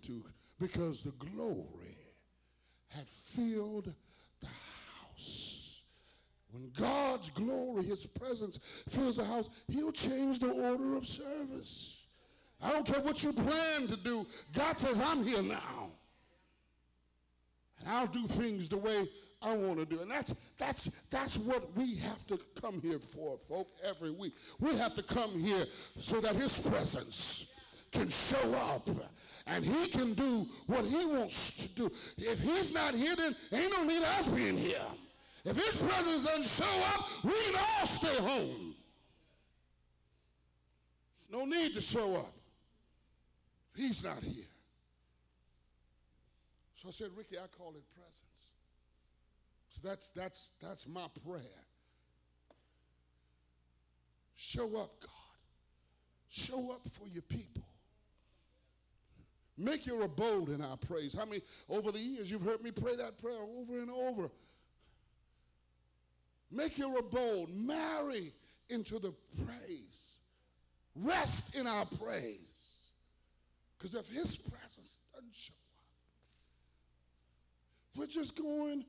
into because the glory had filled the house. When God's glory, his presence fills the house, he'll change the order of service. I don't care what you plan to do. God says, I'm here now. And I'll do things the way I want to do. And that's what we have to come here for, folk, every week. We have to come here so that his presence can show up and he can do what he wants to do. If he's not here, then ain't no need of us being here. If his presence doesn't show up, we can all stay home. There's no need to show up. He's not here. So I said, Ricky, I call it presence. So that's my prayer. Show up, God. Show up for your people. Make your abode in our praise. How many, over the years, you've heard me pray that prayer over and over. Make your abode, marry into the praise. Rest in our praise. Because if his presence doesn't show up, we're just going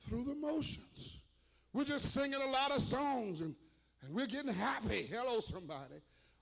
through the motions. We're just singing a lot of songs and we're getting happy. Hello, somebody.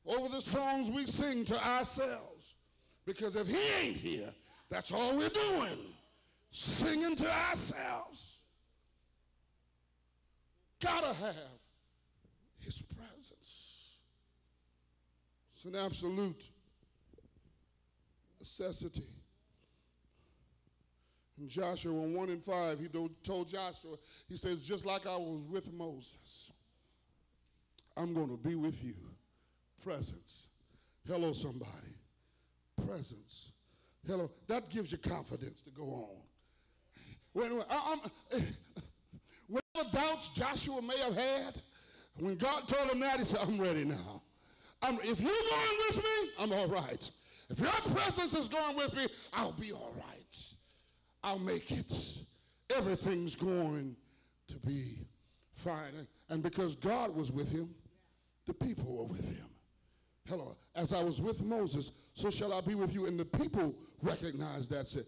Over the songs we sing to ourselves. Because if he ain't here, that's all we're doing. Singing to ourselves. Gotta have his presence. It's an absolute necessity. In Joshua 1 and 5, he told Joshua, he says, just like I was with Moses, I'm going to be with you. Presence. Hello, somebody. Presence. Hello. That gives you confidence to go on. Whatever doubts Joshua may have had, when God told him that, he said, I'm ready now. If you're going with me, I'm all right. If your presence is going with me, I'll be all right. I'll make it. Everything's going to be fine. And because God was with him, the people were with him. Hello. As I was with Moses, so shall I be with you. And the people recognized that, said,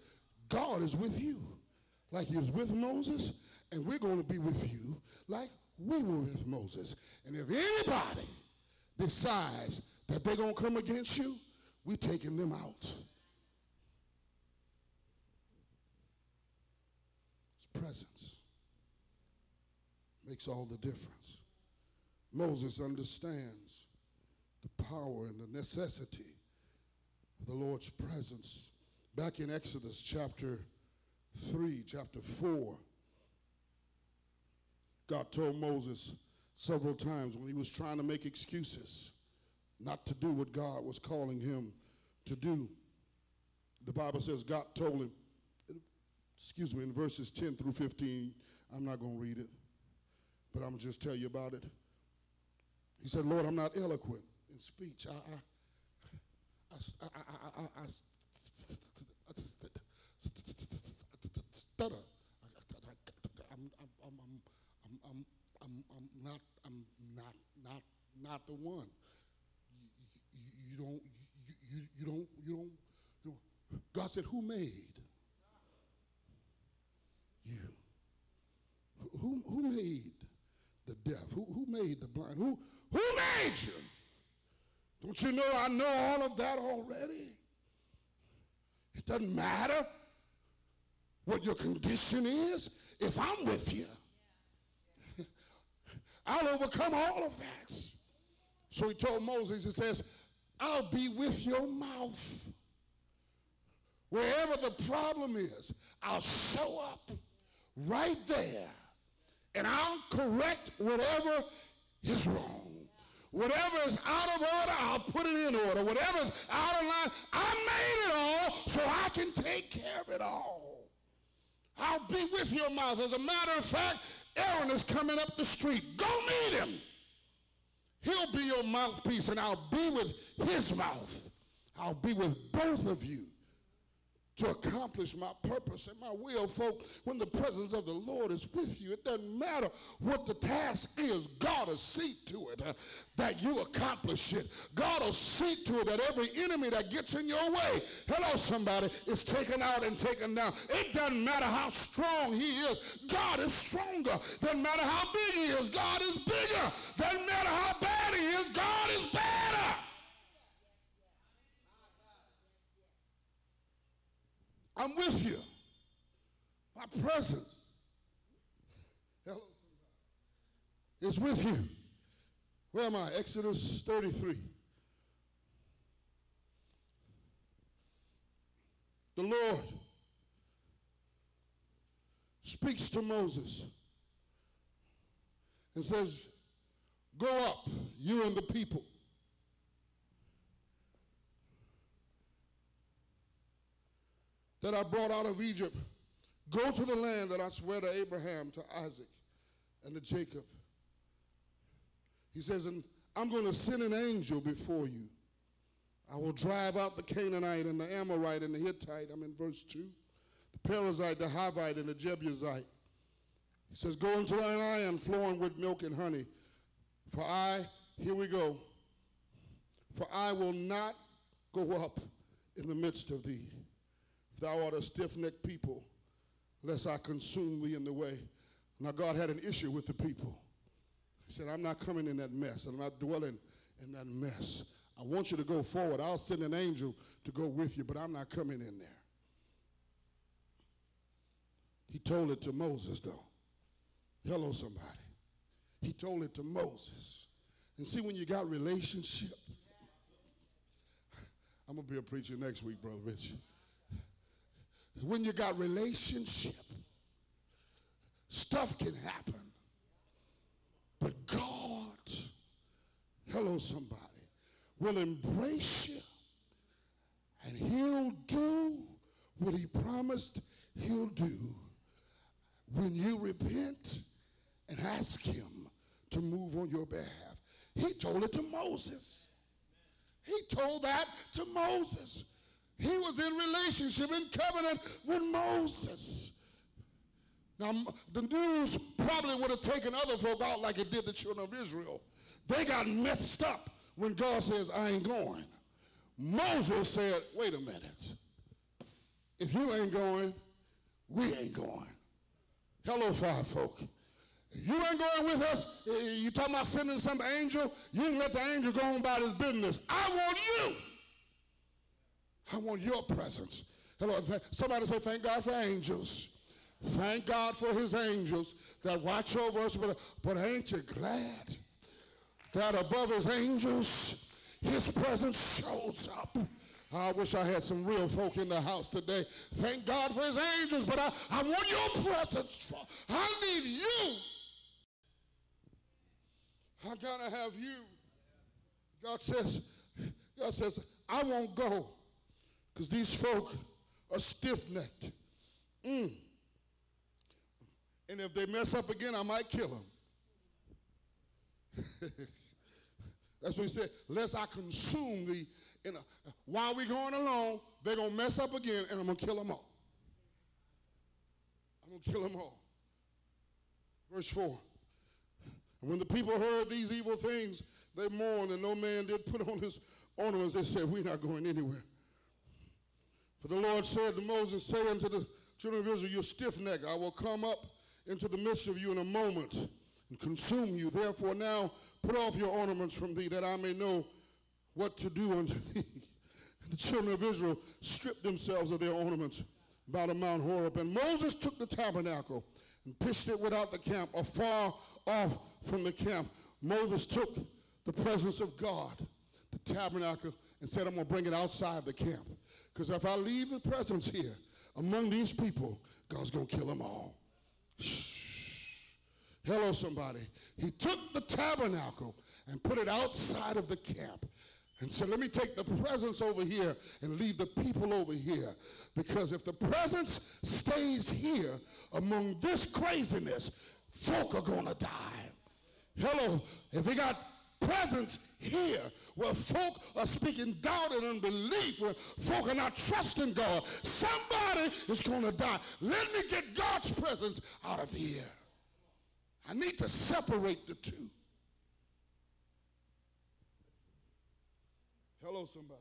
God is with you. Like he was with Moses, and we're going to be with you like we were with Moses. And if anybody decides that they're going to come against you, we're taking them out. His presence makes all the difference. Moses understands the power and the necessity of the Lord's presence. Back in Exodus chapter 3, chapter 4, God told Moses several times when he was trying to make excuses not to do what God was calling him to do. The Bible says God told him, in verses 10 through 15, I'm not going to read it, but I'm going to just tell you about it. He said, Lord, I'm not eloquent in speech. I stutter. I'm not the one. You don't. God said, who made you? Who made the deaf? Who made the blind? Who made you? Don't you know I know all of that already? It doesn't matter what your condition is. If I'm with you, I'll overcome all of that. So he told Moses, he says, I'll be with your mouth. Wherever the problem is, I'll show up right there. And I'll correct whatever is wrong. Whatever is out of order, I'll put it in order. Whatever is out of line, I made it all so I can take care of it all. I'll be with your mouth. As a matter of fact, Aaron is coming up the street. Go meet him. He'll be your mouthpiece, and I'll be with his mouth. I'll be with both of you. to accomplish my purpose and my will, folks. When the presence of the Lord is with you, it doesn't matter what the task is. God will see to it that you accomplish it. God will see to it that every enemy that gets in your way, hello somebody, is taken out and taken down. It doesn't matter how strong he is. God is stronger. Doesn't matter how big he is. God is bigger. Doesn't matter how bad he is. God is better. I'm with you. My presence, hello, is with you. Where am I? Exodus 33. The Lord speaks to Moses and says, go up, you and the people. That I brought out of Egypt, go to the land that I swear to Abraham, to Isaac, and to Jacob. He says, and I'm going to send an angel before you. I will drive out the Canaanite and the Amorite and the Hittite. I'm in verse 2. The Perizzite, the Hivite, and the Jebusite. He says, go into the land flowing with milk and honey. For I, here we go, for I will not go up in the midst of thee. Thou art a stiff-necked people, lest I consume thee in the way. Now God had an issue with the people. He said, I'm not coming in that mess. I'm not dwelling in that mess. I want you to go forward. I'll send an angel to go with you, but I'm not coming in there. He told it to Moses, though. Hello, somebody. He told it to Moses. And see, when you got relationship, I'm going to be a preacher next week, Brother Rich. When you got relationship, stuff can happen. But God, hello somebody, will embrace you and he'll do what he promised he'll do when you repent and ask him to move on your behalf. He told it to Moses. He told that to Moses. He was in relationship, in covenant with Moses. Now, the news probably would have taken other folk out like it did the children of Israel. They got messed up when God says, I ain't going. Moses said, wait a minute. If you ain't going, we ain't going. Hello, fire folk. If you ain't going with us, you talking about sending some angel, you can let the angel go on about his business. I want you. I want your presence. Hello, somebody say, thank God for angels. Thank God for his angels that watch over us. But ain't you glad that above his angels, his presence shows up? I wish I had some real folk in the house today. Thank God for his angels, but I want your presence. I need you. I gotta have you. God says, I won't go. Because these folk are stiff-necked. And if they mess up again, I might kill them. That's what he said. Lest I consume thee. While we're going along, they're going to mess up again, and I'm going to kill them all. I'm going to kill them all. Verse 4. And when the people heard these evil things, they mourned, and no man did put on his ornaments. They said, we're not going anywhere. For the Lord said to Moses, say unto the children of Israel, you're stiff-necked. I will come up into the midst of you in a moment and consume you. Therefore now put off your ornaments from thee, that I may know what to do unto thee. And the children of Israel stripped themselves of their ornaments by the Mount Horeb. And Moses took the tabernacle and pitched it without the camp, afar off from the camp. Moses took the presence of God, the tabernacle, and said, I'm going to bring it outside the camp. Because if I leave the presence here among these people, God's going to kill them all. Shh. Hello, somebody. He took the tabernacle and put it outside of the camp and said, let me take the presence over here and leave the people over here. Because if the presence stays here among this craziness, folk are going to die. Hello, if we got presence here, where folk are speaking doubt and unbelief, where folk are not trusting God. Somebody is going to die. Let me get God's presence out of here. I need to separate the two. Hello, somebody.